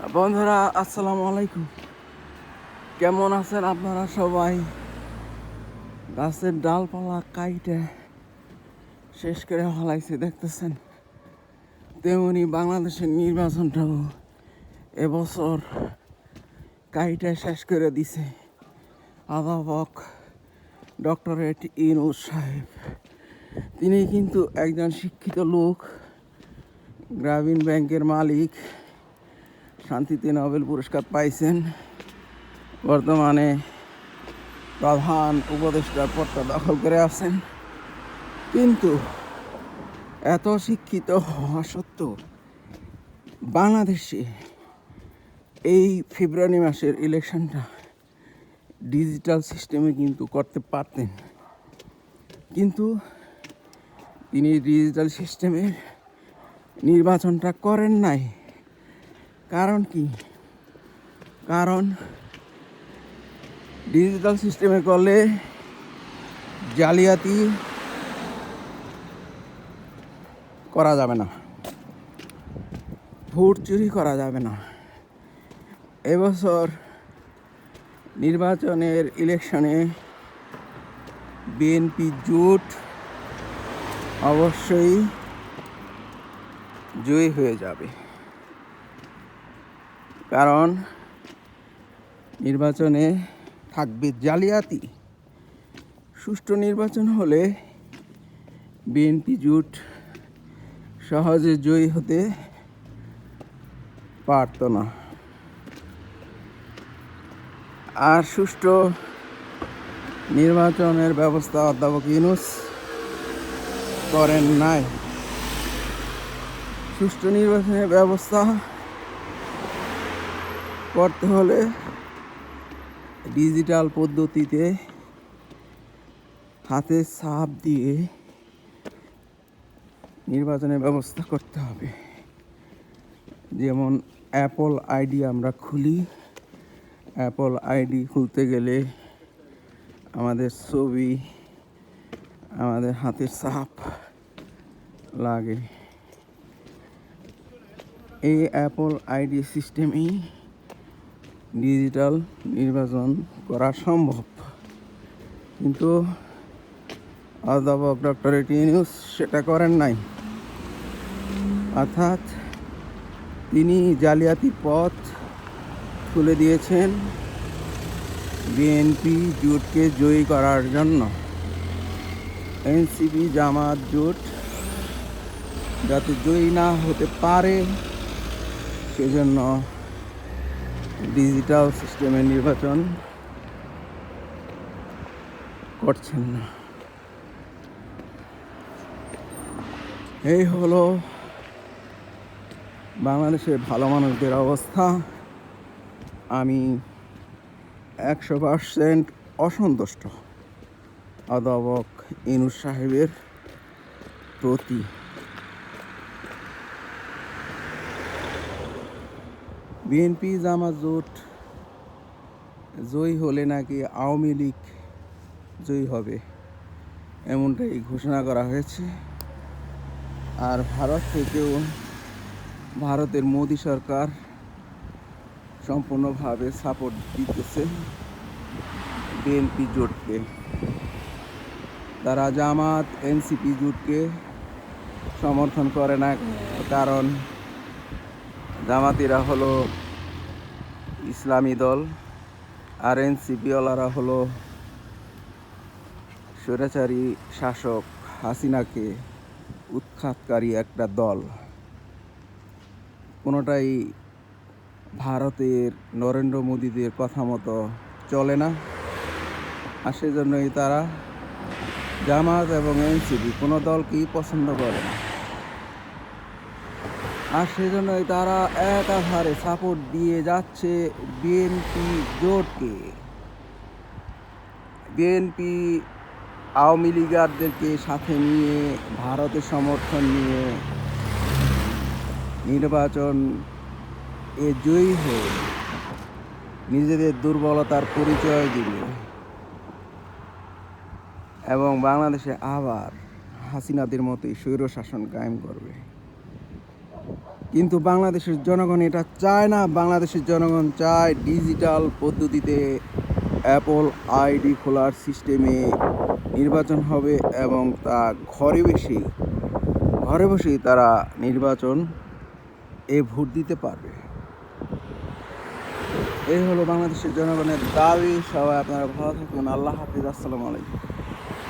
বন্ধুরা, আসসালামু আলাইকুম। কেমন আছেন আপনারা সবাই? গাছের ডালপালা কাইটে শেষ করে ফেলাইছে দেখতেছেন। তেমনি বাংলাদেশের নির্বাচনটাও এবছর কাইটে শেষ করে দিছে অধ্যাপক ডক্টরেট ইউনূস সাহেব। তিনি কিন্তু একজন শিক্ষিত লোক, গ্রামীণ ব্যাংকের মালিক, শান্তিতে নোবেল পুরস্কার পাইছেন, বর্তমানে প্রধান উপদেষ্টার পদটা দখল করে আছেন। কিন্তু এত শিক্ষিত হওয়া সত্ত্বেও বাংলাদেশে এই ফেব্রুয়ারি মাসের ইলেকশনটা ডিজিটাল সিস্টেমে কিন্তু করতে পারতেন, কিন্তু তিনি ডিজিটাল সিস্টেমে নির্বাচনটা করেন নাই। কারণ কি? কারণ ডিজিটাল সিস্টেমে করলে জালিয়াতি করা যাবে না, ভোট চুরি করা যাবে না। এবছর নির্বাচনের ইলেকশনে বিএনপি জোট অবশ্যই জয়ী হয়ে যাবে, কারণ নির্বাচনে থাকবে জালিয়াতি। সুষ্ঠু নির্বাচন হলে বিএনপি জোট সহজে জয়ী হতে পারত না। আর সুষ্ঠু নির্বাচনের ব্যবস্থা অধ্যাপক ইউনূস করেন নাই। সুষ্ঠু নির্বাচনের ব্যবস্থা করতে হলে ডিজিটাল পদ্ধতিতে হাতে ছাপ দিয়ে নির্বাচনের ব্যবস্থা করতে হবে। যেমন অ্যাপল আইডি আমরা খুলি, অ্যাপল আইডি খুলতে গেলে আমাদের ছবি, আমাদের হাতের ছাপ লাগে। এই অ্যাপল আইডি সিস্টেমেই ডিজিটাল নির্বাচন করা সম্ভব, কিন্তু অধ্যাপক ডক্টরেট ইউনূস সেটা করেন নাই। অর্থাৎ তিনি জালিয়াতির পথ খুলে দিয়েছেন বিএনপি জোটকে জয়ী করার জন্য। এনসিপি জামাত জোট যাতে জয়ী না হতে পারে সেজন্য ডিজিটাল সিস্টেমে নির্বাচন করছেন না। এই হলো বাংলাদেশের ভালো মানুষদের অবস্থা। আমি 100% অসন্তুষ্ট অধ্যাপক ইউনূস সাহেবের প্রতি। বিএনপি জামাত জোট জয়ী হলে নাকি আওয়ামী লীগ জয়ী হবে, এমনটাই ঘোষণা করা হয়েছে। আর ভারত থেকেও, ভারতের মোদি সরকার সম্পূর্ণভাবে সাপোর্ট দিতেছে বিএনপি জোটকে। তারা জামাত এনসিপি জোটকে সমর্থন করে না, কারণ জামাতিরা হলো ইসলামী দল আর এনসিপিওয়ালারা হলো স্বৈরাচারী শাসক হাসিনাকে উৎখাতকারী একটা দল। কোনোটাই ভারতের নরেন্দ্র মোদীদের কথা মতো চলে না, আর সেজন্যই তারা জামাত এবং এনসিপি কোনো দলকেই পছন্দ করে না। আর সেজন্যই তারা একাধারে সাপোর্ট দিয়ে যাচ্ছে বিএনপি জোটকে। বিএনপি আওয়ামী লীগারদেরকে সাথে নিয়ে, ভারতের সমর্থন নিয়ে নির্বাচন জয়ী হয়ে নিজেদের দুর্বলতার পরিচয় দিবে এবং বাংলাদেশে আবার হাসিনাদের মতোই স্বৈরশাসন কায়েম করবে। কিন্তু বাংলাদেশের জনগণ এটা চায় না। বাংলাদেশের জনগণ চায় ডিজিটাল পদ্ধতিতে অ্যাপল আইডি খোলার সিস্টেমে নির্বাচন হবে এবং তা ঘরে বসেই তারা নির্বাচন ভোট দিতে পারবে। এই হলো বাংলাদেশের জনগণের দাবি। সবাই আপনারা ভালো থাকুন। আল্লাহ হাফিজ। আসসালামু আলাইকুম।